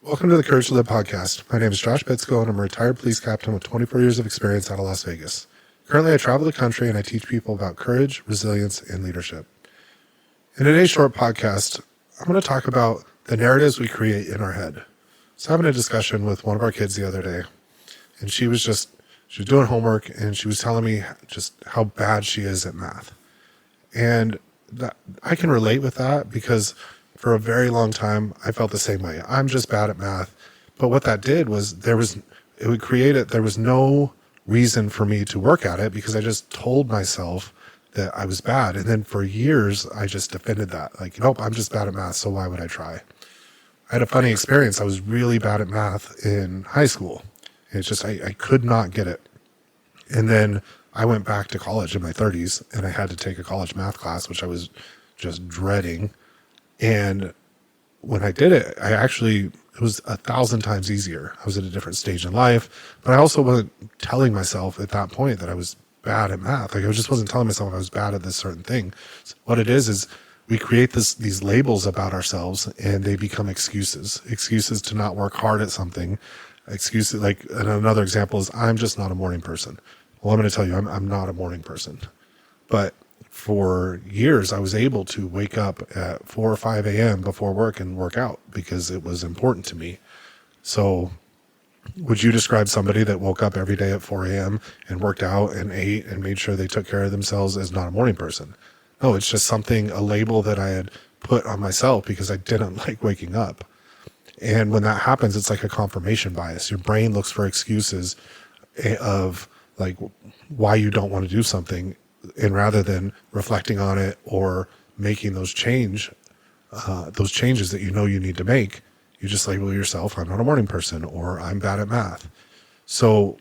Welcome to the Courage to Live podcast. My name is Josh Bitsko, and I'm a retired police captain with 24 years of experience out of Las Vegas. Currently, I travel the country and I teach people about courage, resilience, and leadership. In today's short podcast, I'm going to talk about the narratives we create in our head. I was having a discussion with one of our kids the other day, and she was doing homework, and she was telling me just how bad she is at math. And that, I can relate with that because for a very long time, I felt the same way. I'm just bad at math. But what that did was there was no reason for me to work at it because I just told myself that I was bad. And then for years, I just defended that. Like, nope, I'm just bad at math, so why would I try? I had a funny experience. I was really bad at math in high school. It's just, I could not get it. And then I went back to college in my 30s, and I had to take a college math class, which I was just dreading. And when I did it, it was 1,000 times easier. I was at a different stage in life, but I also wasn't telling myself at that point that I was bad at math. Like, I just wasn't telling myself I was bad at this certain thing. So what it is we create these labels about ourselves, and they become excuses to not work hard at something. Excuses, like, and another example is, I'm just not a morning person. Well, I'm going to tell you, I'm not a morning person, but for years, I was able to wake up at 4 or 5 a.m. before work and work out because it was important to me. So would you describe somebody that woke up every day at 4 a.m. and worked out and ate and made sure they took care of themselves as not a morning person? No, it's just a label that I had put on myself because I didn't like waking up. And when that happens, it's like a confirmation bias. Your brain looks for excuses of like why you don't want to do something. And rather than reflecting on it or making those changes that you know you need to make, you just label yourself, I'm not a morning person, or I'm bad at math. So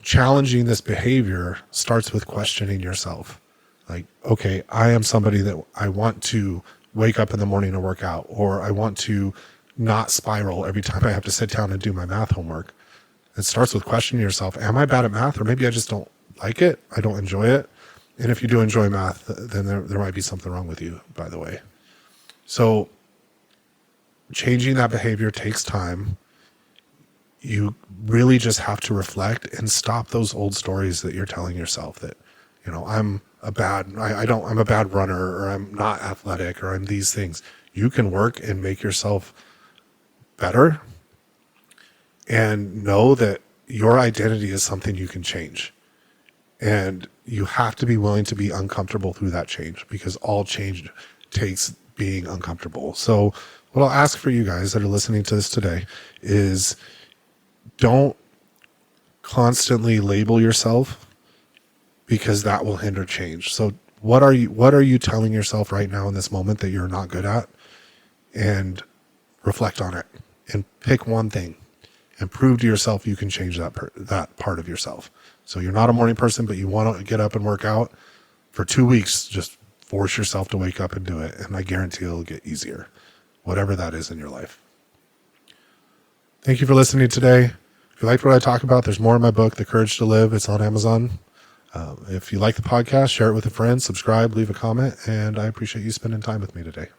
challenging this behavior starts with questioning yourself. Like, okay, I am somebody that I want to wake up in the morning and work out, or I want to not spiral every time I have to sit down and do my math homework. It starts with questioning yourself. Am I bad at math? Or maybe I just don't like it. I don't enjoy it. And if you do enjoy math, then there might be something wrong with you, by the way. So changing that behavior takes time. You really just have to reflect and stop those old stories that you're telling yourself that, I'm a bad runner, or I'm not athletic, or I'm these things. You can work and make yourself better and know that your identity is something you can change. And you have to be willing to be uncomfortable through that change, because all change takes being uncomfortable. So what I'll ask for you guys that are listening to this today is don't constantly label yourself, because that will hinder change. So what are you telling yourself right now in this moment that you're not good at? And reflect on it and pick one thing and prove to yourself you can change that part of yourself. So you're not a morning person, but you want to get up and work out for 2 weeks. Just force yourself to wake up and do it. And I guarantee it'll get easier, whatever that is in your life. Thank you for listening today. If you liked what I talk about, there's more in my book, The Courage to Live. It's on Amazon. If you like the podcast, share it with a friend, subscribe, leave a comment, and I appreciate you spending time with me today.